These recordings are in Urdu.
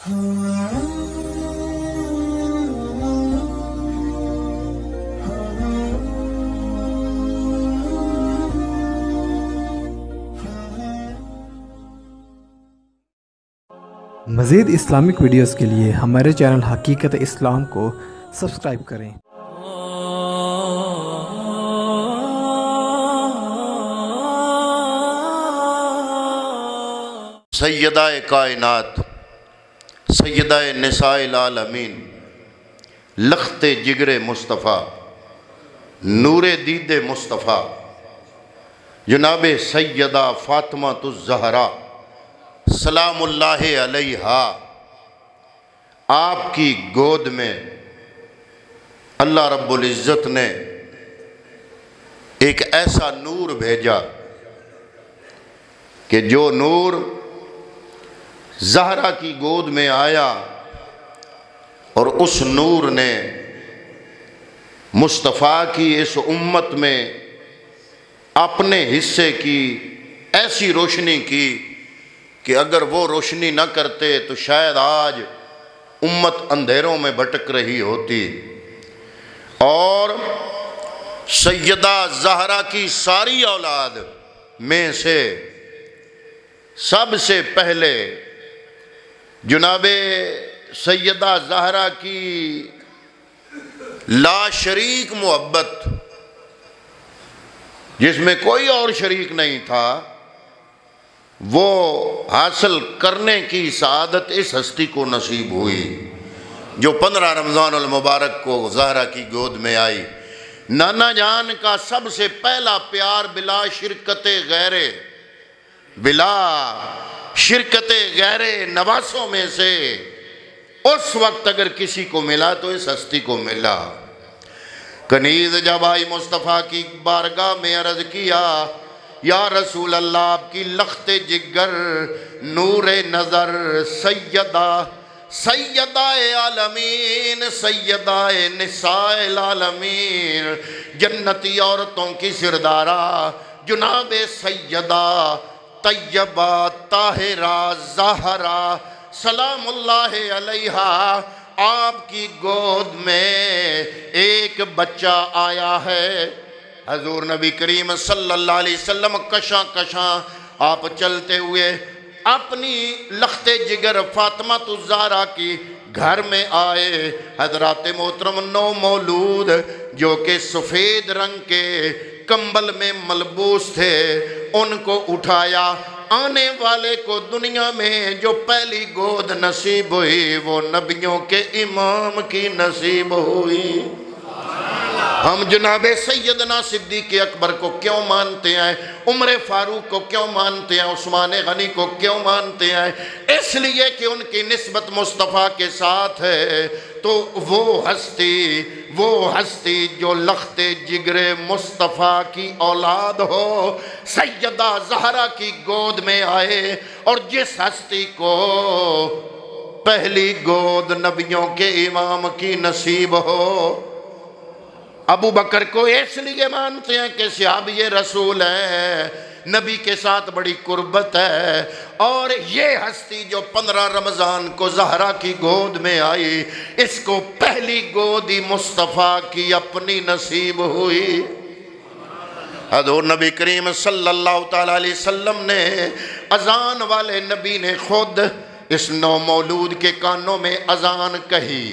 مزید اسلامک ویڈیوز کے لیے ہمارے چینل حقیقت اسلام کو سبسکرائب کریں۔ سیدہ کائنات، سیدہ نساء العالمین، لخت جگر مصطفیٰ، نور دید مصطفیٰ، جناب سیدہ فاطمہ الزہرا سلام اللہ علیہا، آپ کی گود میں اللہ رب العزت نے ایک ایسا نور بھیجا کہ جو نور زہرا کی گود میں آیا اور اس نور نے مصطفیٰ کی اس امت میں اپنے حصے کی ایسی روشنی کی کہ اگر وہ روشنی نہ کرتے تو شاید آج امت اندھیروں میں بھٹک رہی ہوتی۔ اور سیدہ زہرا کی ساری اولاد میں سے سب سے پہلے جناب سیدہ زہرا کی لا شریک محبت، جس میں کوئی اور شریک نہیں تھا، وہ حاصل کرنے کی سعادت اس ہستی کو نصیب ہوئی جو 15 رمضان المبارک کو زہرا کی گود میں آئی۔ نانا جان کا سب سے پہلا پیار بلا شرکت غیر نواسوں میں سے اس وقت اگر کسی کو ملا تو اس ہستی کو ملا۔ کنیز جب آئی مصطفیٰ کی بارگاہ میں عرض کیا، یا رسول اللہ، آپ کی لخت جگر، نور نظر، سیدہ عالمین، سیدہ نساء العالمین، جنتی عورتوں کی سردارہ جناب سیدہ طیبہ طاہرہ زہرا سلام اللہ علیہا، آپ کی گود میں ایک بچہ آیا ہے۔ حضور نبی کریم صلی اللہ علیہ وسلم کشاں کشاں آپ چلتے ہوئے اپنی لخت جگر فاطمہ الزہرا کی گھر میں آئے۔ حضرات محترم نو مولود جو کہ سفید رنگ کے کمبل میں ملبوس تھے، ان کو اٹھایا۔ آنے والے کو دنیا میں جو پہلی گود نصیب ہوئی وہ نبیوں کے امام کی نصیب ہوئی۔ ہم جناب سیدنا صدیق اکبر کو کیوں مانتے ہیں، عمر فاروق کو کیوں مانتے ہیں، عثمان غنی کو کیوں مانتے ہیں؟ اس لیے کہ ان کی نسبت مصطفیٰ کے ساتھ ہے۔ تو وہ ہستی جو لخت جگر مصطفیٰ کی اولاد ہو، سیدہ زہرا کی گود میں آئے، اور جس ہستی کو پہلی گود نبیوں کے امام کی نصیب ہو، ابو بکر کو اس لیے مانتے ہیں کہ صحابی رسول ہے، نبی کے ساتھ بڑی قربت ہے، اور یہ ہستی جو 15 رمضان کو زہرا کی گود میں آئی، اس کو پہلی گود ہی مصطفیٰ کی اپنی نصیب ہوئی۔ حضور نبی کریم صلی اللہ تعالیٰ علیہ وسلم نے، اذان والے نبی نے خود اس نو مولود کے کانوں میں اذان کہی،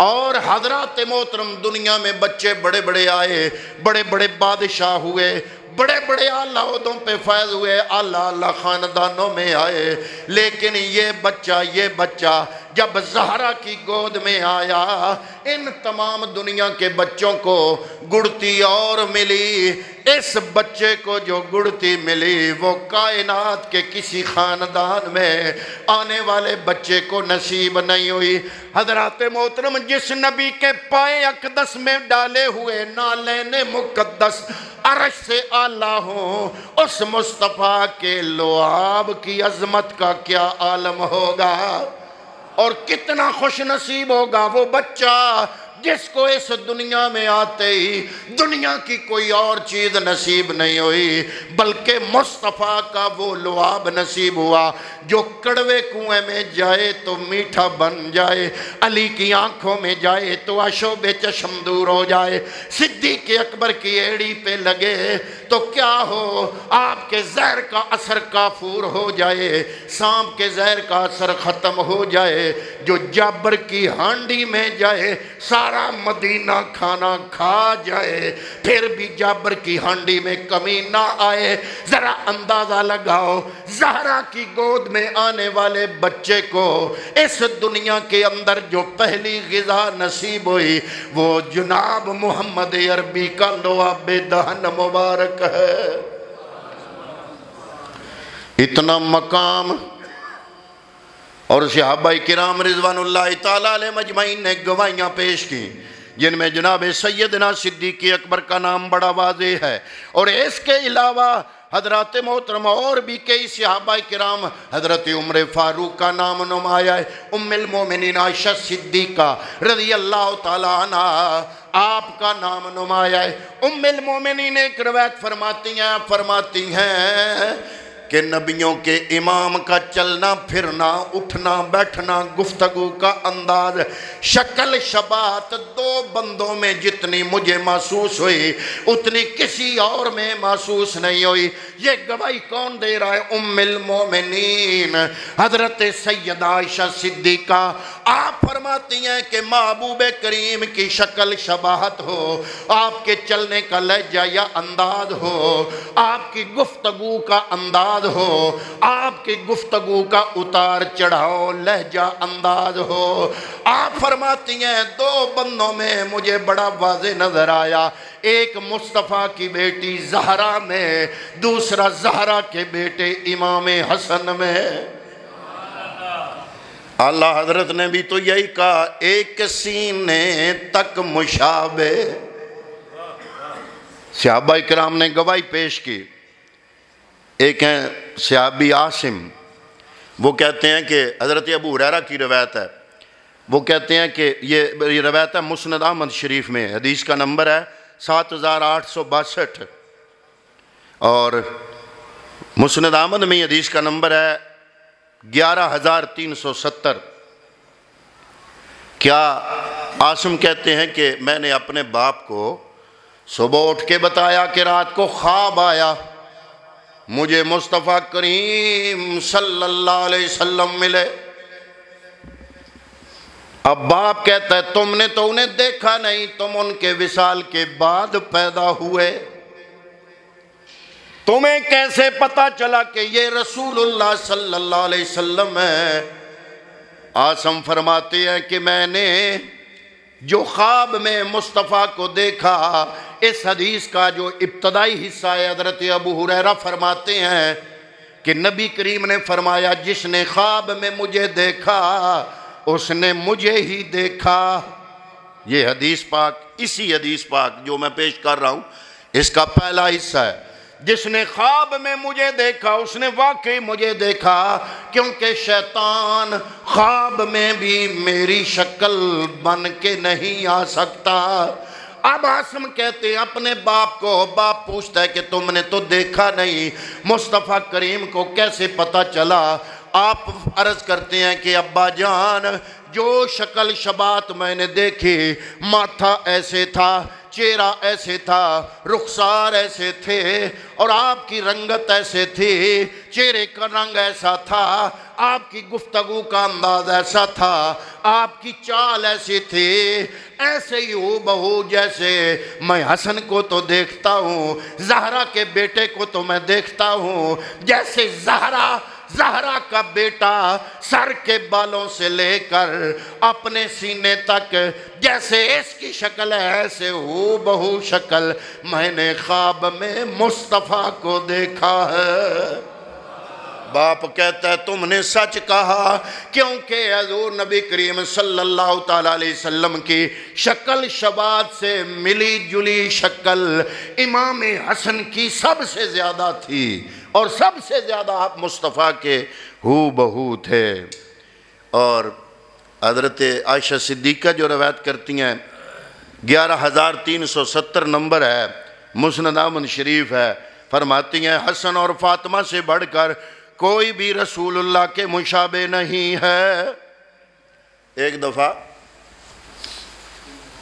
اور حضرات محترم دنیا میں بچے بڑے بڑے آئے، بڑے بڑے بادشاہ ہوئے، بڑے بڑے اعلیٰ عہدوں پہ فائز ہوئے، اعلیٰ خاندانوں میں آئے، لیکن یہ بچہ جب زہرا کی گود میں آیا، ان تمام دنیا کے بچوں کو گڑتی اور ملی، اس بچے کو جو گڑتی ملی وہ کائنات کے کسی خاندان میں آنے والے بچے کو نصیب نہیں ہوئی۔ حضرات محترم جس نبی کے پائے اقدس میں ڈالے ہوئے نالین مقدس عرش سے اعلیٰ ہوں، اس مصطفیٰ کے لعاب کی عظمت کا کیا عالم ہوگا، اور کتنا خوش نصیب ہوگا وہ بچہ جس کو اس دنیا میں آتے ہی دنیا کی کوئی اور چیز نصیب نہیں ہوئی بلکہ مصطفیٰ کا وہ لعاب نصیب ہوا جو کڑوے کنویں میں جائے تو میٹھا بن جائے، علی کی آنکھوں میں جائے تو عشوب چشم دور ہو جائے، صدیق اکبر کی ایڑی پہ لگے تو کیا ہو، آپ کے زہر کا اثر کافور ہو جائے، سانپ کے زہر کا اثر ختم ہو جائے، جو جابر کی ہانڈی میں جائے سارا مدینہ کھانا کھا جائے، پھر بھی جابر کی ہانڈی میں کمی نہ آئے۔ ذرا اندازہ لگاؤ زہرا کی گود میں آنے والے بچے کو اس دنیا کے اندر جو پہلی غذا نصیب ہوئی وہ جناب محمد عربی کا لعاب دہن مبارک ہے۔ اتنا مقام، اور صحابہ کرام رضوان اللہ تعالیٰ علیہ مجمعین نے گواہیاں پیش کی جن میں جناب سیدنا صدیق اکبر کا نام بڑا واضح ہے، اور اس کے علاوہ حضرات محترمہ اور بھی کئی صحابہ کرام، حضرت عمر فاروق کا نام نمایاں ہے، ام المومنین عائشہ صدیقہ رضی اللہ تعالیٰ عنہ آپ کا نام نمایاں ہے۔ ام المومنین ایک روایت فرماتی ہیں کہ نبیوں کے امام کا چلنا پھرنا، اٹھنا بیٹھنا، گفتگو کا انداز، شکل شباہت دو بندوں میں جتنی مجھے محسوس ہوئی اتنی کسی اور میں محسوس نہیں ہوئی۔ یہ گواہی کون دے رہا ہے؟ ام المومنین حضرت سیدہ عائشہ صدیقہ۔ آپ فرماتی ہیں کہ محبوب کریم کی شکل شباہت ہو، آپ کے چلنے کا لہجہ یا انداز ہو، آپ کی گفتگو کا انداز ہو، آپ کی گفتگو کا اتار چڑھاؤ لہجہ انداز ہو۔ آپ فرماتی ہیں دو بندوں میں مجھے بڑا واضح نظر آیا، ایک مصطفیٰ کی بیٹی زہرا میں، دوسرا زہرا کے بیٹے امام حسن میں۔ اللہ حضرت نے بھی تو یہی کہا، ایک سینے تک مشابہ۔ صحابہ کرام نے گواہی پیش کی۔ ایک ہیں صحابی عاصم، وہ کہتے ہیں کہ حضرت ابو ہریرہ کی روایت ہے، وہ کہتے ہیں کہ یہ روایت ہے مسند احمد شریف میں، حدیث کا نمبر ہے 7862، اور مسند احمد میں حدیث کا نمبر ہے 11370۔ کیا عاصم کہتے ہیں کہ میں نے اپنے باپ کو صبح اٹھ کے بتایا کہ رات کو خواب آیا، مجھے مصطفیٰ کریم صلی اللہ علیہ وسلم ملے۔ اب باپ کہتا ہے تم نے تو انہیں دیکھا نہیں، تم ان کے وصال کے بعد پیدا ہوئے، تمہیں کیسے پتا چلا کہ یہ رسول اللہ صلی اللہ علیہ وسلم ہے؟ عاصم فرماتے ہیں کہ میں نے جو خواب میں مصطفیٰ کو دیکھا، اس حدیث کا جو ابتدائی حصہ ہے حضرت ابو ہریرہ فرماتے ہیں کہ نبی کریم نے فرمایا جس نے خواب میں مجھے دیکھا اس نے مجھے ہی دیکھا۔ یہ حدیث پاک، اسی حدیث پاک جو میں پیش کر رہا ہوں اس کا پہلا حصہ ہے، جس نے خواب میں مجھے دیکھا اس نے واقعی مجھے دیکھا، کیونکہ شیطان خواب میں بھی میری شکل بن کے نہیں آ سکتا۔ اب عاصم کہتے ہیں اپنے باپ کو، باپ پوچھتا ہے کہ تم نے تو دیکھا نہیں، مصطفیٰ کریم کو کیسے پتا چلا؟ آپ عرض کرتے ہیں کہ ابا جان جو شکل شبات میں نے دیکھی، ماتھا ایسے تھا، چہرہ ایسے تھا، رخسار ایسے تھے، اور آپ کی رنگت ایسے تھی، چہرے کا رنگ ایسا تھا، آپ کی گفتگو کا انداز ایسا تھا، آپ کی چال ایسی تھی، ایسے ہی ہو بہو جیسے میں حسن کو تو دیکھتا ہوں، زہرا کے بیٹے کو تو میں دیکھتا ہوں، جیسے زہرا کا بیٹا سر کے بالوں سے لے کر اپنے سینے تک جیسے اس کی شکل ہے، ایسے ہو بہو شکل میں نے خواب میں مصطفیٰ کو دیکھا ہے۔ باپ کہتا ہے تم نے سچ کہا، کیونکہ حضور نبی کریم صلی اللہ تعالیٰ علیہ وسلم کی شکل شبات سے ملی جلی شکل امام حسن کی سب سے زیادہ تھی، اور سب سے زیادہ آپ مصطفیٰ کے ہو بہو تھے۔ اور حضرت عائشہ صدیقہ جو روایت کرتی ہیں 11,370 نمبر ہے، مسند احمد شریف ہے۔ فرماتی ہیں حسن اور فاطمہ سے بڑھ کر کوئی بھی رسول اللہ کے مشابہ نہیں ہے۔ ایک دفعہ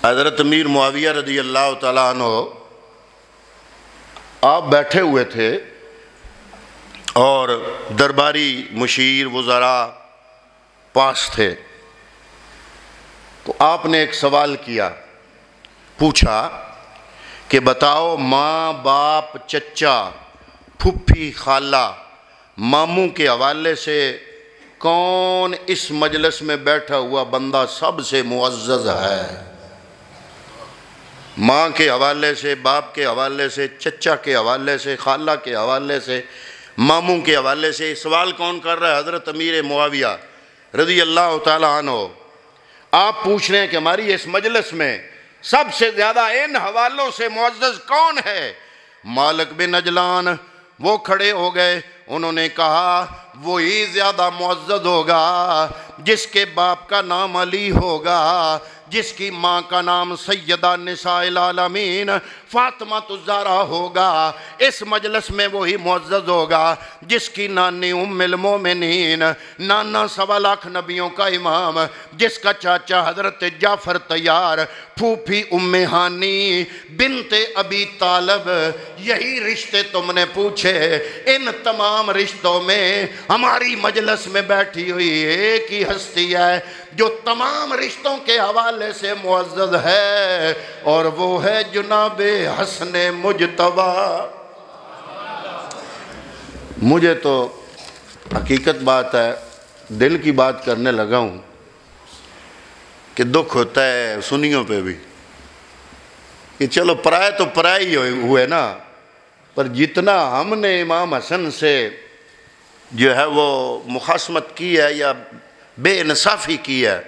حضرت امیر معاویہ رضی اللہ تعالیٰ عنہ آپ بیٹھے ہوئے تھے اور درباری مشیر وزراء پاس تھے، تو آپ نے ایک سوال کیا، پوچھا کہ بتاؤ ماں باپ چچا پھپھی خالہ ماموں کے حوالے سے کون اس مجلس میں بیٹھا ہوا بندہ سب سے معزز ہے؟ ماں کے حوالے سے، باپ کے حوالے سے، چچا کے حوالے سے، خالہ کے حوالے سے، ماموں کے حوالے سے سوال کون کر رہا ہے؟ حضرت امیر معاویہ رضی اللہ تعالیٰ عنہ۔ آپ پوچھ رہے ہیں کہ ہماری اس مجلس میں سب سے زیادہ ان حوالوں سے معزز کون ہے؟ مالک بن اجلان وہ کھڑے ہو گئے، انہوں نے کہا وہی زیادہ معزز ہوگا جس کے باپ کا نام علی ہوگا، جس کی ماں کا نام سیدہ نساء العالمین فاطمہ الزہرا ہوگا۔ اس مجلس میں وہی معزز ہوگا جس کی نانی ام المومنین، نانا 1.25 لاکھ نبیوں کا امام، جس کا چاچا حضرت جعفر طیار، پھوپھی ام ہانی بنت ابی طالب۔ یہی رشتے تم نے پوچھے، ان تمام رشتوں میں ہماری مجلس میں بیٹھی ہوئی ایک ہی ہستی ہے جو تمام رشتوں کے حوالے سے معزز ہے، اور وہ ہے جناب حسن مجتبی۔ مجھے تو حقیقت بات ہے، دل کی بات کرنے لگا ہوں کہ دکھ ہوتا ہے سنیوں پہ بھی کہ چلو پرائے تو پرائے ہی ہوئے نا، پر جتنا ہم نے امام حسن سے جو ہے وہ مخاصمت کی ہے یا بے انصافی کی ہے،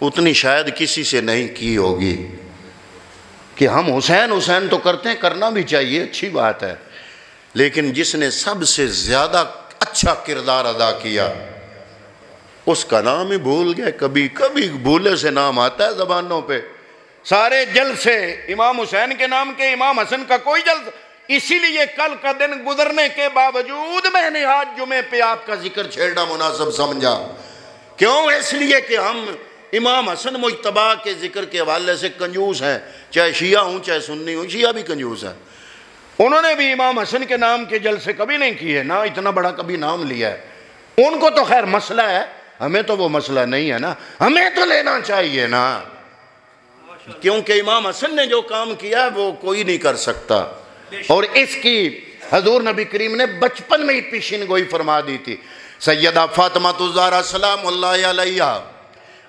اتنی شاید کسی سے نہیں کی ہوگی۔ کہ ہم حسین تو کرتے ہیں، کرنا بھی چاہیے، اچھی بات ہے، لیکن جس نے سب سے زیادہ اچھا کردار ادا کیا اس کا نام ہی بھول گئے۔ کبھی کبھی بھولے سے نام آتا ہے زبانوں پہ، سارے جلسے امام حسین کے نام کے، امام حسن کا کوئی جلسہ۔ اسی لیے کل کا دن گزرنے کے باوجود میں نے آج جمعے پہ آپ کا ذکر چھیڑنا مناسب سمجھا۔ کیوں؟ اس لیے کہ ہم امام حسن مجتبی کے ذکر کے حوالے سے کنجوس ہیں، چاہے شیعہ ہوں چاہے سنی ہوں، شیعہ بھی کنجوس ہیں۔ انہوں نے بھی امام حسن کے نام کے جلسے کبھی نہیں کیے، نہ اتنا بڑا کبھی نام لیا ہے۔ ان کو تو خیر مسئلہ ہے، ہمیں تو وہ مسئلہ نہیں ہے نا، ہمیں تو لینا چاہیے نا، کیونکہ امام حسن نے جو کام کیا وہ کوئی نہیں کر سکتا۔ اور اس کی حضور نبی کریم نے بچپن میں ہی پیشین گوئی فرما دی تھی۔ سیدہ فاطمہ الزہرا سلام اللہ علیہا،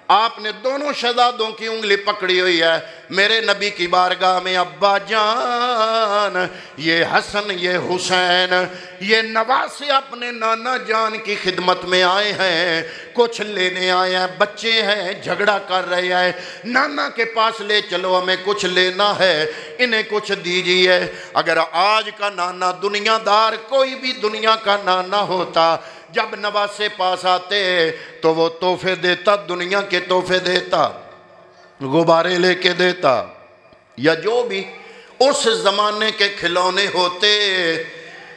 آپ نے دونوں شہزادوں کی انگلی پکڑی ہوئی ہے، میرے نبی کی بارگاہ میں ابا جان، یہ حسن یہ حسین یہ نواسے اپنے نانا جان کی خدمت میں آئے ہیں، کچھ لینے آئے ہیں، بچے ہیں جھگڑا کر رہے ہیں، نانا کے پاس لے چلو ہمیں کچھ لینا ہے، انہیں کچھ دیجئے۔ اگر آج کا نانا دنیا دار کوئی بھی دنیا کا نانا ہوتا، جب نواسے پاس آتے تو وہ تحفے دیتا، دنیا کے تحفے دیتا، غبارے لے کے دیتا، یا جو بھی اس زمانے کے کھلونے ہوتے،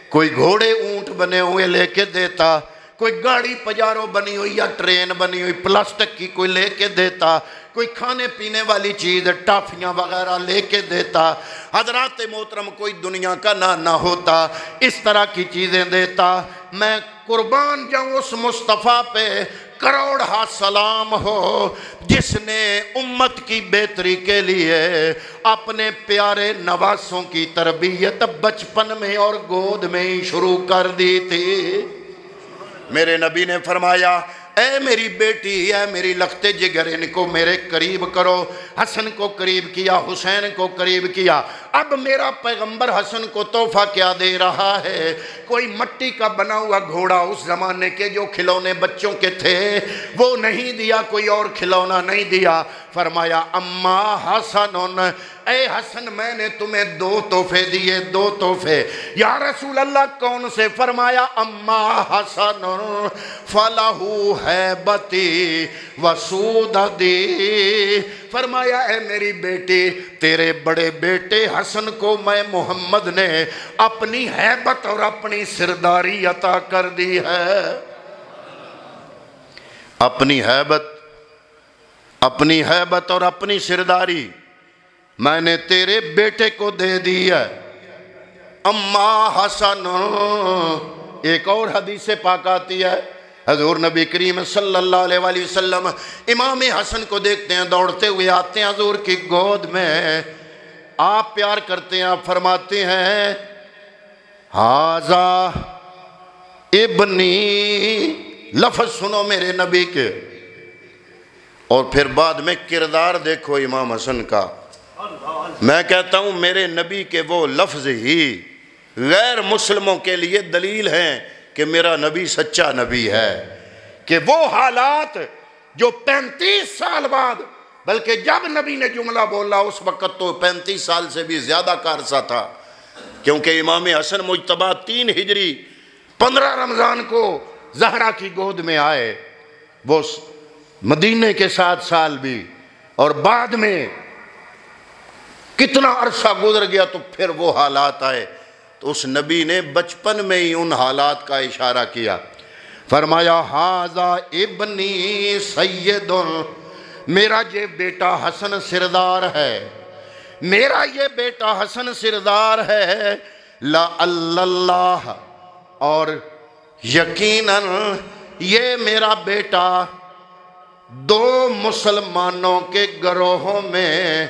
کوئی گھوڑے اونٹ بنے ہوئے لے کے دیتا، کوئی گاڑی پجارو بنی ہوئی یا ٹرین بنی ہوئی پلاسٹک کی کوئی لے کے دیتا، کوئی کھانے پینے والی چیز ٹافیاں وغیرہ لے کے دیتا۔ حضرات محترم کوئی دنیا کا نانا ہوتا اس طرح کی چیزیں دیتا۔ میں قربان جاؤں اس مصطفیٰ پہ کروڑ ہا سلام ہو جس نے امت کی بہتری کے لیے اپنے پیارے نواسوں کی تربیت بچپن میں اور گود میں ہی شروع کر دی تھی۔ میرے نبی نے فرمایا اے میری بیٹی، اے میری لخت جگر، ان کو میرے قریب کرو۔ حسن کو قریب کیا، حسین کو قریب کیا۔ اب میرا پیغمبر حسن کو تحفہ کیا دے رہا ہے؟ کوئی مٹی کا بنا ہوا گھوڑا، اس زمانے کے جو کھلونے بچوں کے تھے وہ نہیں دیا، کوئی اور کھلونا نہیں دیا۔ فرمایا اما حسن، اے حسن میں نے تمہیں 2 تحفے دیے، 2 تحفے۔ یا رسول اللہ کون سے؟ فرمایا اما حسن فلہ الحیبتی وسوددی، فرمایا اے میری بیٹی، تیرے بڑے بیٹے حسن کو میں محمد نے اپنی ہیبت اور اپنی سرداری عطا کر دی ہے۔ اپنی ہیبت اور اپنی سرداری میں نے تیرے بیٹے کو دے دی ہے۔ اما حسن، ایک اور حدیث پاک آتی ہے، حضور نبی کریم صلی اللہ علیہ وآلہ وسلم امام حسن کو دیکھتے ہیں، دوڑتے ہوئے آتے ہیں حضور کی گود میں، آپ پیار کرتے ہیں، آپ فرماتے ہیں ھذا ابنی، لفظ سنو میرے نبی کے، اور پھر بعد میں کردار دیکھو امام حسن کا۔ میں کہتا ہوں میرے نبی کے وہ لفظ ہی غیر مسلموں کے لیے دلیل ہیں کہ میرا نبی سچا نبی ہے، کہ وہ حالات جو 35 سال بعد، بلکہ جب نبی نے جملہ بولا اس وقت تو 35 سال سے بھی زیادہ کا عرصہ تھا، کیونکہ امام حسن مجتبیٰ 3 ہجری 15 رمضان کو زہرا کی گود میں آئے، وہ مدینے کے 7 سال بھی، اور بعد میں کتنا عرصہ گزر گیا تو پھر وہ حالات آئے، تو اس نبی نے بچپن میں ہی ان حالات کا اشارہ کیا، فرمایا ھذا ابنی سید، میرا یہ بیٹا حسن سردار ہے، میرا یہ بیٹا حسن سردار ہے، لا اللہ، اور یقیناً یہ میرا بیٹا 2 مسلمانوں کے گروہوں میں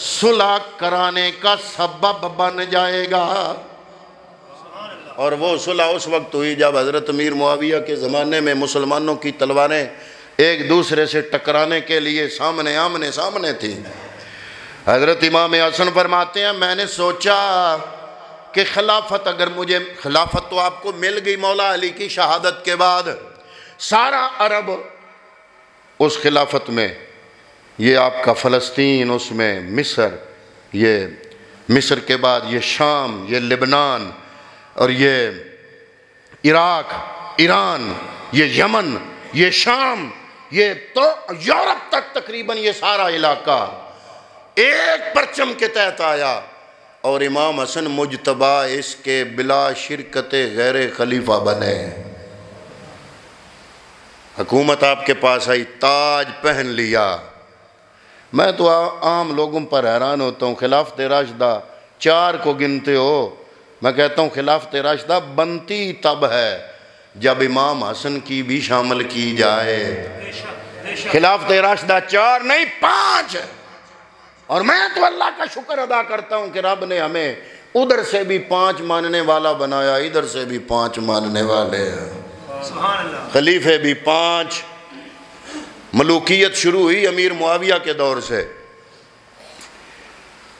صلح کرانے کا سبب بن جائے گا۔ اور وہ صلح اس وقت ہوئی جب حضرت امیر معاویہ کے زمانے میں مسلمانوں کی تلواریں ایک دوسرے سے ٹکرانے کے لیے آمنے سامنے تھیں۔ حضرت امام حسن فرماتے ہیں میں نے سوچا کہ خلافت، اگر مجھے خلافت تو آپ کو مل گئی مولا علی کی شہادت کے بعد، سارا عرب اس خلافت میں، یہ آپ کا فلسطین، اس میں مصر، یہ مصر کے بعد یہ شام، یہ لبنان، اور یہ عراق، ایران، یہ یمن، یہ شام، یہ تو یورپ تک تقریباً یہ سارا علاقہ ایک پرچم کے تحت آیا، اور امام حسن مجتبیٰ اس کے بلا شرکت غیر خلیفہ بنے۔ حکومت آپ کے پاس آئی، تاج پہن لیا۔ میں تو عام لوگوں پر حیران ہوتا ہوں، خلافت راشدہ 4 کو گنتے ہو، میں کہتا ہوں خلافت راشدہ بنتی تب ہے جب امام حسن کی بھی شامل کی جائے۔ خلافت راشدہ 4 نہیں 5، اور میں تو اللہ کا شکر ادا کرتا ہوں کہ رب نے ہمیں ادھر سے بھی 5 ماننے والا بنایا، ادھر سے بھی 5 ماننے والے ہیں۔ خلیفے بھی 5۔ ملوکیت شروع ہوئی امیر معاویہ کے دور سے،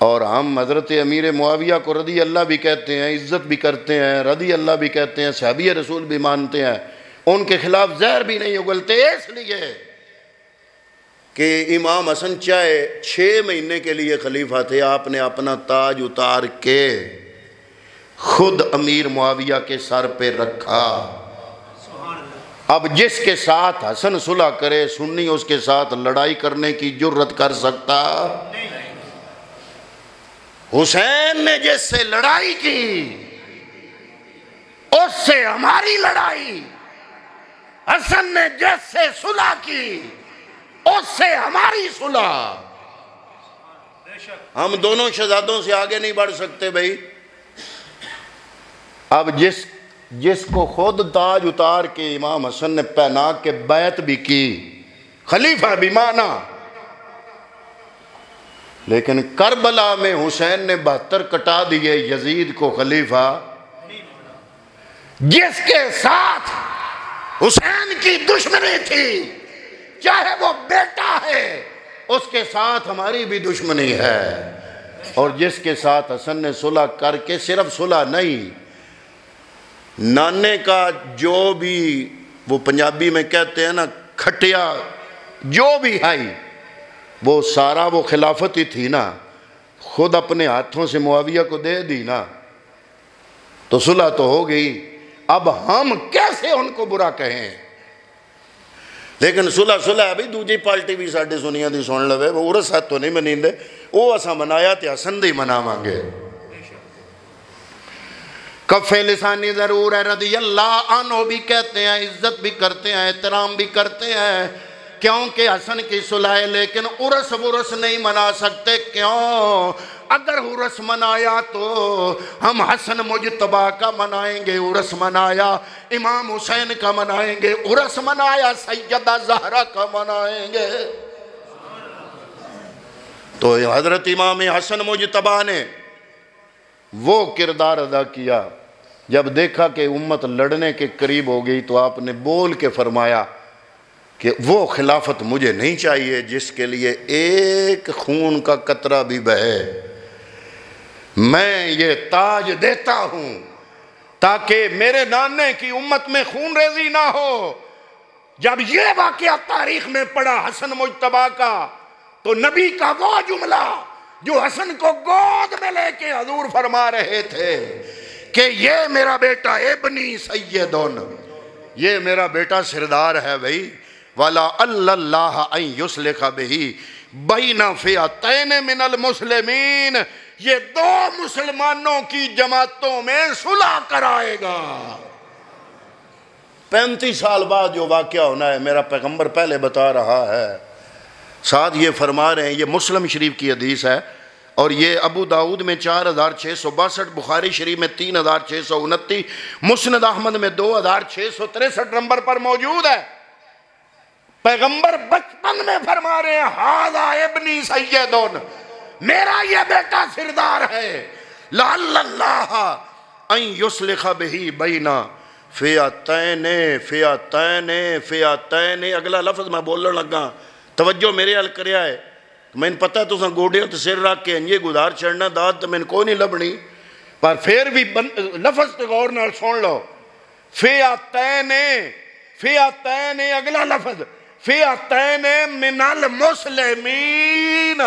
اور ہم حضرت امیر معاویہ کو رضی اللہ بھی کہتے ہیں، عزت بھی کرتے ہیں، رضی اللہ بھی کہتے ہیں، صحابی رسول بھی مانتے ہیں، ان کے خلاف زہر بھی نہیں اگلتے، اس لیے کہ امام حسن چاہے 6 مہینے کے لیے خلیفہ تھے، آپ نے اپنا تاج اتار کے خود امیر معاویہ کے سر پہ رکھا۔ اب جس کے ساتھ حسن صلح کرے، سنی اس کے ساتھ لڑائی کرنے کی جرت کر سکتا؟ حسین نے جس سے لڑائی کی اس سے ہماری لڑائی، حسن نے جس سے صلح کی اس سے ہماری صلح۔ ہم دونوں شہزادوں سے آگے نہیں بڑھ سکتے بھائی۔ اب جس کو خود تاج اتار کے امام حسن نے پہنا کے بیعت بھی کی، خلیفہ بھی مانا، لیکن کربلا میں حسین نے 72 کٹا دیے، یزید کو خلیفہ، جس کے ساتھ حسین کی دشمنی تھی، چاہے وہ بیٹا ہے، اس کے ساتھ ہماری بھی دشمنی ہے، اور جس کے ساتھ حسن نے صلح کر کے، صرف صلح نہیں، نانے کا جو بھی، وہ پنجابی میں کہتے ہیں نا کھٹیا، جو بھی آئی وہ سارا وہ خلافت ہی تھی نا، خود اپنے ہاتھوں سے معاویہ کو دے دی نا، تو صلح تو ہو گئی۔ اب ہم کیسے ان کو برا کہیں؟ لیکن صلح صلح ہے بھی دوجی پارٹی بھی ساڈی سنیاں دی سن لوے وہ عرس ہے تو نہیں منیندے وہ اساں منایا تے حسن دی مناواں گے کف لسانی ضرور ہے رضی اللہ عنہ بھی کہتے ہیں عزت بھی کرتے ہیں احترام بھی کرتے ہیں کیونکہ حسن کی صلح ہے لیکن عرس ورس نہیں منا سکتے کیوں اگر عرس منایا تو ہم حسن مجتبیٰ کا منائیں گے عرس منایا امام حسین کا منائیں گے عرس منایا سیدہ زہرا کا منائیں گے تو حضرت امام حسن مجتبیٰ نے وہ کردار ادا کیا جب دیکھا کہ امت لڑنے کے قریب ہو گئی تو آپ نے بول کے فرمایا کہ وہ خلافت مجھے نہیں چاہیے جس کے لیے ایک خون کا قطرہ بھی بہے میں یہ تاج دیتا ہوں تاکہ میرے نانے کی امت میں خون ریزی نہ ہو جب یہ واقعہ تاریخ میں پڑا حسن مجتبیٰ کا تو نبی کا وہ جملہ جو حسن کو گود میں لے کے حضور فرما رہے تھے کہ یہ میرا بیٹا ابنی سیدون یہ میرا بیٹا سردار ہے بھئی وَلَا اللَّهَ أَن يُسْلِخَ بِهِ بَيْنَ فِئَتَيْنِ مِنَ الْمُسْلِمِينَ یہ دو مسلمانوں کی جماعتوں میں صلح کرائے گا 35 سال بعد جو واقعہ ہونا ہے میرا پیغمبر پہلے بتا رہا ہے ساتھ یہ فرما رہے ہیں یہ مسلم شریف کی حدیث ہے اور یہ ابو داؤد میں 4662 بخاری شریف میں 3629 مسند احمد میں 2663 نمبر پر موجود ہے پیغمبر بچپن میں فرما رہے ہیں ہذا ابنی سیدون میرا یہ بیٹا سردار ہے لعل اللہ ان یصلح بہ بین فئتین اگلا لفظ میں بولنے لگا توجہ میرے حل کریا ہے میں نے پتہ تو گوڑے تو سر رکھ کے انجے گزار چڑھنا داد تو میں نے کوئی نہیں لبنی پر پھر بھی لفظ تو غور نال سن لو فئتین اگلا لفظ فئتین من المسلمین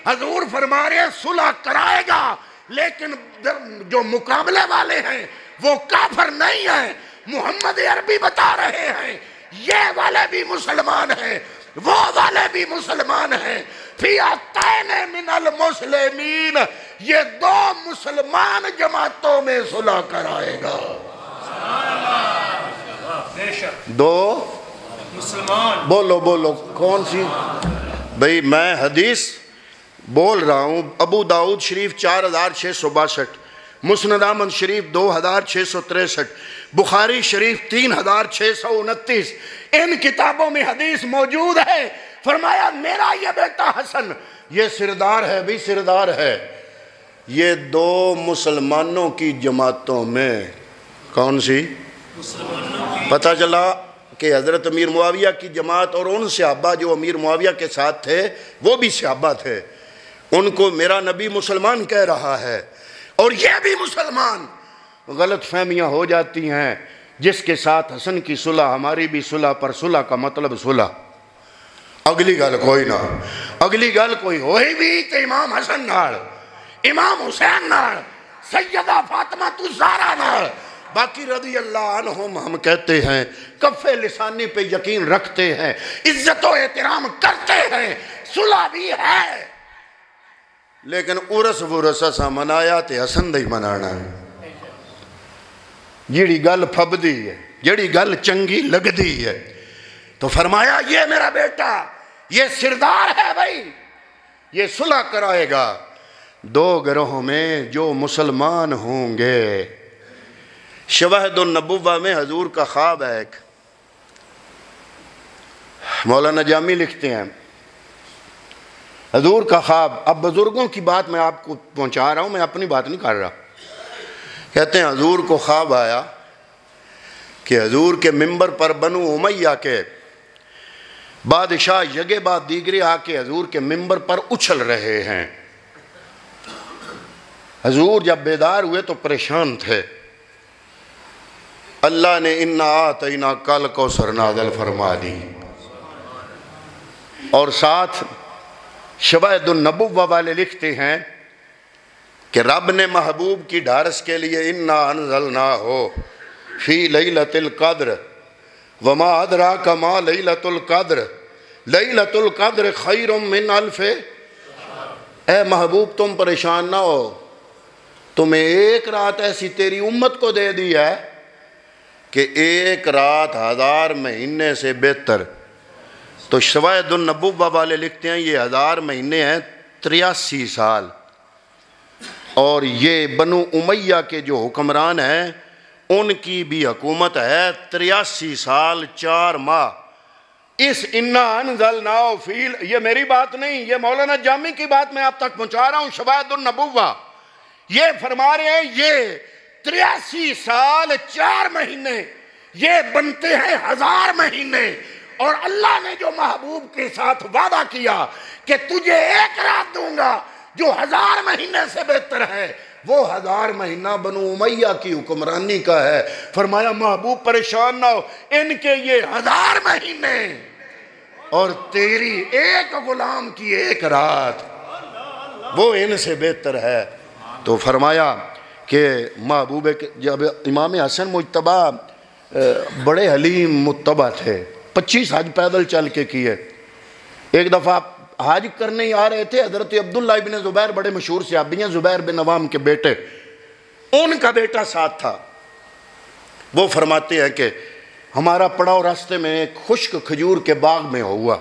حضور فرما رہے ہیں صلح کرائے گا لیکن جو مقابلے والے ہیں وہ کافر نہیں ہیں محمد عربی بتا رہے ہیں یہ والے بھی مسلمان ہیں وہ والے بھی مسلمان ہیں فئتین من المسلمین یہ دو مسلمان جماعتوں میں صلح کرائے گا دو مسلمان بولو کون سی بھئی میں حدیث بول رہا ہوں ابو داؤد شریف 4662 مسند احمد شریف 2663 بخاری شریف 3629 ان کتابوں میں حدیث موجود ہے فرمایا میرا یہ بیٹا حسن یہ سردار ہے بھی سردار ہے یہ دو مسلمانوں کی جماعتوں میں کون سی پتہ چلا کہ حضرت امیر معاویہ کی جماعت اور ان صحابہ جو امیر معاویہ کے ساتھ تھے وہ بھی صحابہ تھے ان کو میرا نبی مسلمان کہہ رہا ہے اور یہ بھی مسلمان غلط فہمیاں ہو جاتی ہیں جس کے ساتھ حسن کی صلح ہماری بھی صلح پر صلح کا مطلب صلح اگلی گل کوئی نہ اگلی گل کوئی ہوئی بھی تو امام حسن نال امام حسین نال سیدہ فاطمہ الزہرا نال باقی رضی اللہ عنہم ہم کہتے ہیں کف لسانی پہ یقین رکھتے ہیں عزت و احترام کرتے ہیں صلح بھی ہے لیکن عرس ورس اسا منایا تے حسن دی منانا ہے جیڑی گل پھبدی ہے جیڑی گل چنگی لگدی ہے تو فرمایا یہ میرا بیٹا یہ سردار ہے بھائی یہ صلح کرائے گا دو گروہوں میں جو مسلمان ہوں گے شواہد النبوہ میں حضور کا خواب ہے ایک مولانا جامی لکھتے ہیں حضور کا خواب اب بزرگوں کی بات میں آپ کو پہنچا رہا ہوں میں اپنی بات نہیں کر رہا کہتے ہیں حضور کو خواب آیا کہ حضور کے منبر پر بنو امیہ کے بادشاہ یگے بعد دیگرے آ کے حضور کے منبر پر اچھل رہے ہیں حضور جب بیدار ہوئے تو پریشان تھے اللہ نے اِنَّا آتَيْنَا کَلْ کوثر نازل فرما دی اور ساتھ شواہد النبوہ والے لکھتے ہیں کہ رب نے محبوب کی ڈھارس کے لیے اِنَّا أَنزَلْنَاهُ فِي لَيْلَةِ الْقَدْرِ وما ادراک ما لیلۃ القدر لیلۃ القدر خیر من الف، اے محبوب تم پریشان نہ ہو، تمہیں ایک رات ایسی تیری امت کو دے دی ہے کہ ایک رات 1000 مہینے سے بہتر۔ تو شواہد النبوہ والے لکھتے ہیں یہ 1000 مہینے ہیں 83 سال، اور یہ بنو امیہ کے جو حکمران ہیں ان کی بھی حکومت ہے 83 سال 4 ماہ۔ اس انا انزلناہ فی، یہ میری بات نہیں، یہ مولانا جامی کی بات میں آپ تک پہنچا رہا ہوں، شواہد النبوہ یہ فرما رہے ہیں یہ 83 سال 4 مہینے یہ بنتے ہیں 1000 مہینے، اور اللہ نے جو محبوب کے ساتھ وعدہ کیا کہ تجھے ایک رات دوں گا جو 1000 مہینے سے بہتر ہے، وہ 1000 مہینہ بنو امیہ کی حکمرانی کا ہے۔ فرمایا محبوب پریشان نہ ہو، ان کے یہ 1000 مہینے اور تیری ایک غلام کی ایک رات وہ ان سے بہتر ہے۔ تو فرمایا کہ محبوب، جب امام حسن مجتبیٰ بڑے حلیم متبع تھے، 25 حج پیدل چل کے کیے۔ ایک دفعہ حج کرنے ہی آ رہے تھے، حضرت عبداللہ ابن زبیر بڑے مشہور صحابی ہیں، زبیر بن عوام کے بیٹے، ان کا بیٹا ساتھ تھا۔ وہ فرماتے ہیں کہ ہمارا پڑاؤ راستے میں ایک خشک کھجور کے باغ میں ہوا،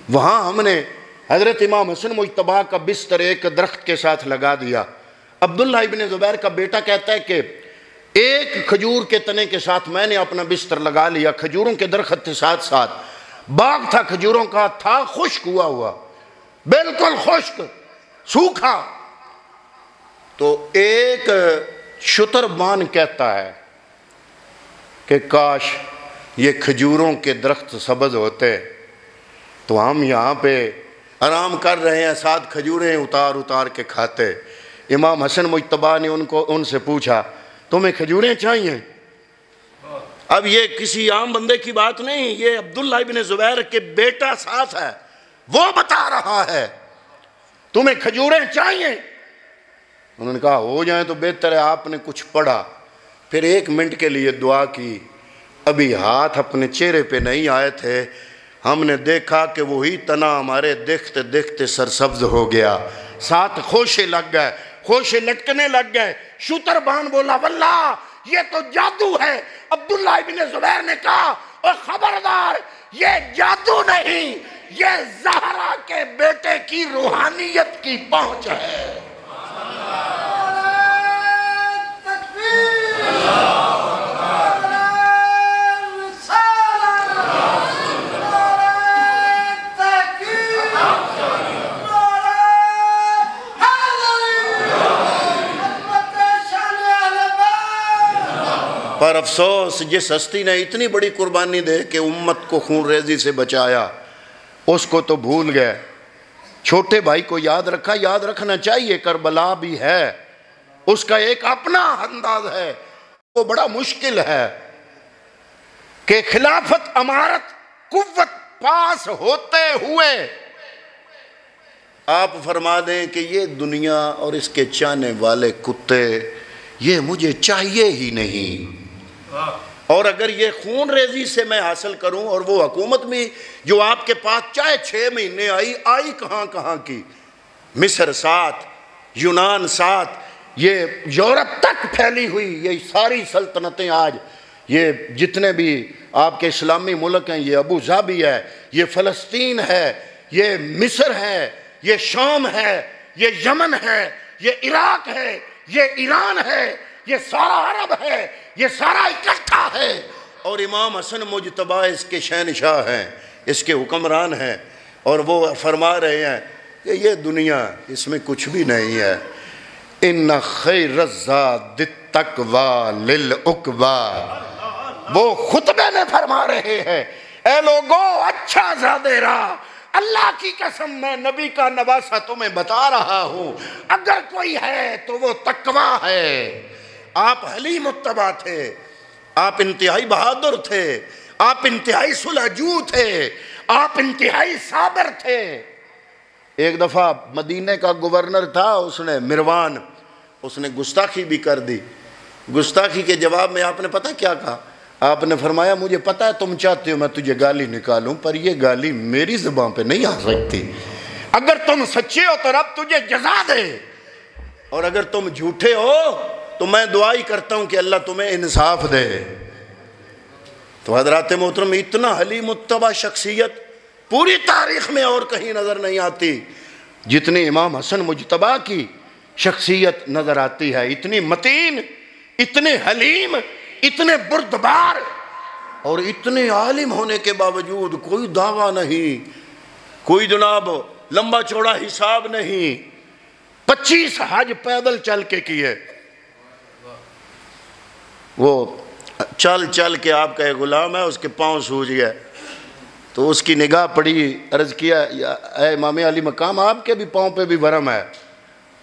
وہاں ہم نے حضرت امام حسن مجتبیٰ کا بستر ایک درخت کے ساتھ لگا دیا۔ عبداللہ ابن زبیر کا بیٹا کہتا ہے کہ ایک کھجور کے تنے کے ساتھ میں نے اپنا بستر لگا لیا، کھجوروں کے درخت تھے ساتھ ساتھ، باغ تھا کھجوروں کا، تھا خشک ہوا بالکل خشک سوکھا۔ تو ایک شتربان کہتا ہے کہ کاش یہ کھجوروں کے درخت سبز ہوتے تو ہم یہاں پہ آرام کر رہے ہیں، ساتھ کھجوریں اتار اتار کے کھاتے۔ امام حسن مجتبیٰ نے ان سے پوچھا تمہیں کھجوریں چاہیے؟ اب یہ کسی عام بندے کی بات نہیں، یہ عبداللہ ابن زبیر کے بیٹا ساتھ ہے، وہ بتا رہا ہے تمہیں کھجوریں چاہیے؟ انہوں نے کہا ہو جائیں تو بہتر ہے۔ آپ نے کچھ پڑھا، پھر 1 منٹ کے لیے دعا کی، ابھی ہاتھ اپنے چہرے پہ نہیں آئے تھے، ہم نے دیکھا کہ وہی تنا ہمارے دیکھتے دیکھتے سرسبز ہو گیا، ساتھ خوشے لگ گئے، خوشے لٹکنے لگ گئے۔ شتربان بولا واللہ یہ تو جادو ہے۔ عبداللہ ابن زبیر نے کہا اور خبردار، یہ جادو نہیں، یہ زہرا کے بیٹے کی روحانیت کی پہنچ ہے۔ پر افسوس جس ہستی نے اتنی بڑی قربانی دے کہ امت کو خون ریزی سے بچایا، اس کو تو بھول گئے۔ چھوٹے بھائی کو یاد رکھا، یاد رکھنا چاہیے، کربلا بھی ہے، اس کا ایک اپنا انداز ہے، وہ بڑا مشکل ہے کہ خلافت امارت قوت پاس ہوتے ہوئے آپ فرما دیں کہ یہ دنیا اور اس کے چاہنے والے کتے یہ مجھے چاہیے ہی نہیں، اور اگر یہ خون ریزی سے میں حاصل کروں، اور وہ حکومت بھی جو آپ کے پاس چاہے 6 مہینے آئی کہاں کہاں کی، مصر ساتھ، یونان ساتھ، یہ یورپ تک پھیلی ہوئی یہ ساری سلطنتیں، آج یہ جتنے بھی آپ کے اسلامی ملک ہیں، یہ ابو ظبی ہے، یہ فلسطین ہے، یہ مصر ہے، یہ شام ہے، یہ یمن ہے، یہ عراق ہے، یہ ایران ہے، یہ سارا عرب ہے، یہ سارا اکٹھا ہے، اور امام حسن مجتبیٰ اس کے شہنشاہ ہیں، اس کے حکمران ہیں، اور وہ فرما رہے ہیں کہ یہ دنیا اس میں کچھ بھی نہیں ہے۔ ان خیر الزاد التقوی للعقبی، وہ خطبے میں فرما رہے ہیں اے لوگو اچھا زادے راہ، اللہ کی قسم میں نبی کا نواسہ تمہیں بتا رہا ہوں، اگر کوئی ہے تو وہ تقوی ہے۔ آپ حلیم متبع تھے، آپ انتہائی بہادر تھے، آپ انتہائی صلحجو تھے، آپ انتہائی صابر تھے۔ ایک دفعہ مدینہ کا گورنر تھا، اس نے مروان، اس نے گستاخی بھی کر دی۔ گستاخی کے جواب میں آپ نے پتہ کیا کہا؟ آپ نے فرمایا مجھے پتا ہے تم چاہتے ہو میں تجھے گالی نکالوں، پر یہ گالی میری زبان پہ نہیں آ سکتی۔ اگر تم سچے ہو تو رب تجھے جزا دے، اور اگر تم جھوٹے ہو تو میں دعائی کرتا ہوں کہ اللہ تمہیں انصاف دے۔ تو حضرات محترم، اتنا حلیم متبع شخصیت پوری تاریخ میں اور کہیں نظر نہیں آتی جتنی امام حسن مجتبیٰ کی شخصیت نظر آتی ہے۔ اتنی متین، اتنے حلیم، اتنے بردبار، اور اتنے عالم ہونے کے باوجود کوئی دعویٰ نہیں، کوئی جناب لمبا چوڑا حساب نہیں۔ 25 حج پیدل چل کے کیے۔ وہ چل چل کے آپ کا ایک غلام ہے، اس کے پاؤں سوج گئے تو اس کی نگاہ پڑی، عرض کیا اے امام علی مقام آپ کے بھی پاؤں پہ بھی ورم ہے۔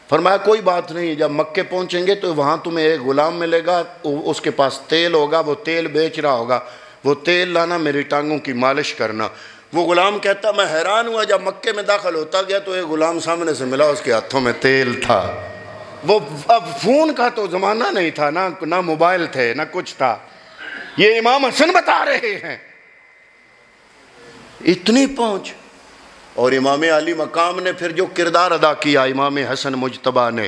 فرمایا کوئی بات نہیں، جب مکے پہنچیں گے تو وہاں تمہیں ایک غلام ملے گا، اس کے پاس تیل ہوگا، وہ تیل بیچ رہا ہوگا، وہ تیل لانا، میری ٹانگوں کی مالش کرنا۔ وہ غلام کہتا میں حیران ہوا، جب مکے میں داخل ہوتا گیا تو ایک غلام سامنے سے ملا، اس کے ہاتھوں میں تیل تھا۔ وہ اب فون کا تو زمانہ نہیں تھا، نہ موبائل تھے، نہ کچھ تھا۔ یہ امام حسن بتا رہے ہیں، اتنی پہنچ۔ اور امام علی مقام نے پھر جو کردار ادا کیا امام حسن مجتبیٰ نے،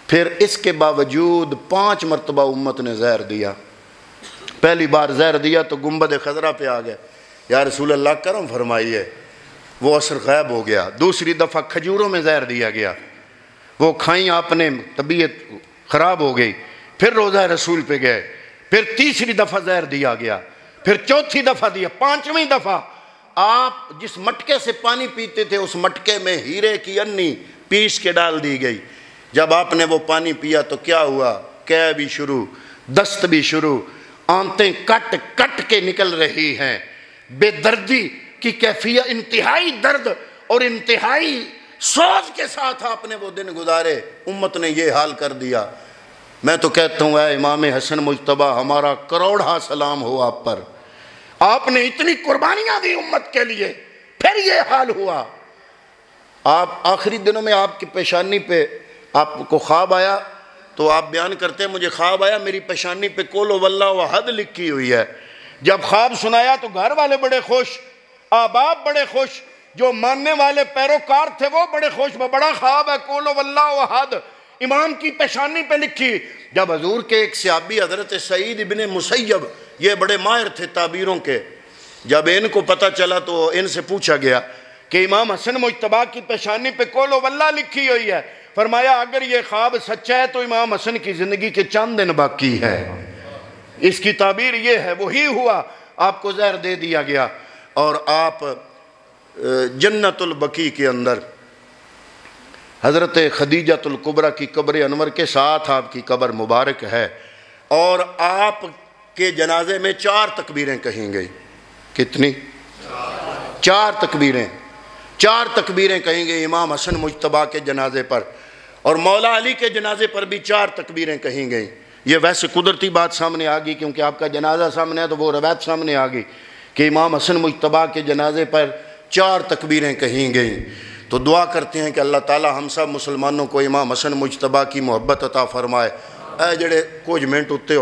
پھر اس کے باوجود 5 مرتبہ امت نے زہر دیا۔ پہلی بار زہر دیا تو گنبد خضرا پہ آ گئے، یا رسول اللہ کرم فرمائیے، وہ اثر غائب ہو گیا۔ دوسری دفعہ کھجوروں میں زہر دیا گیا، وہ کھائیں آپ نے، طبیعت خراب ہو گئی۔ پھر روضہ رسول پہ گئے، پھر تیسری دفعہ زہر دیا گیا، پھر چوتھی دفعہ دیا، 5ویں دفعہ آپ جس مٹکے سے پانی پیتے تھے اس مٹکے میں ہیرے کی انی پیس کے ڈال دی گئی۔ جب آپ نے وہ پانی پیا تو کیا ہوا؟ قے بھی شروع، دست بھی شروع، آنتیں کٹ کٹ کے نکل رہی ہیں۔ بے دردی کی کیفیت، انتہائی درد اور انتہائی سوز کے ساتھ آپ نے وہ دن گزارے، امت نے یہ حال کر دیا۔ میں تو کہتا ہوں اے امام حسن مجتبیٰ، ہمارا کروڑہ سلام ہو آپ پر، آپ نے اتنی قربانیاں دی امت کے لیے، پھر یہ حال ہوا۔ آپ آخری دنوں میں آپ کی پیشانی پہ آپ کو خواب آیا تو آپ بیان کرتے ہیں مجھے خواب آیا، میری پیشانی پہ قول واللہ احد لکھی ہوئی ہے۔ جب خواب سنایا تو گھر والے بڑے خوش، احباب بڑے خوش، جو ماننے والے پیروکار تھے وہ بڑے خوش، وہ بڑا خواب ہے، قول واللہ احد امام کی پیشانی پہ لکھی۔ جب حضور کے ایک صحابی حضرت سعید ابن مسیب، یہ بڑے ماہر تھے تعبیروں کے، جب ان کو پتہ چلا تو ان سے پوچھا گیا کہ امام حسن مجتبیٰ کی پیشانی پہ قول واللہ لکھی ہوئی ہے۔ فرمایا اگر یہ خواب سچا ہے تو امام حسن کی زندگی کے چند دن باقی ہے۔ اس کی تعبیر یہ ہے، وہی ہوا، آپ کو زہر دے دیا گیا، اور آپ جنت البقیع کے اندر حضرت خدیجۃ الکبریٰ کی قبر انور کے ساتھ آپ کی قبر مبارک ہے، اور آپ کے جنازے میں 4 تکبیریں کہیں گئی۔ کتنی؟ 4 تکبیریں، 4 تکبیریں کہیں گے امام حسن مجتبیٰ کے جنازے پر، اور مولا علی کے جنازے پر بھی 4 تکبیریں کہیں گئی۔ یہ ویسے قدرتی بات سامنے آ گئی کیونکہ آپ کا جنازہ سامنے ہے تو وہ روایت سامنے آ گئی کہ امام حسن مجتبیٰ کے جنازے پر 4 تکبیریں کہیں گئیں۔ تو دعا کرتے ہیں کہ اللہ تعالی ہم سب مسلمانوں کو امام حسن مجتبیٰ کی محبت عطا فرمائے۔ اے جڑے کچھ منٹ اتے ہو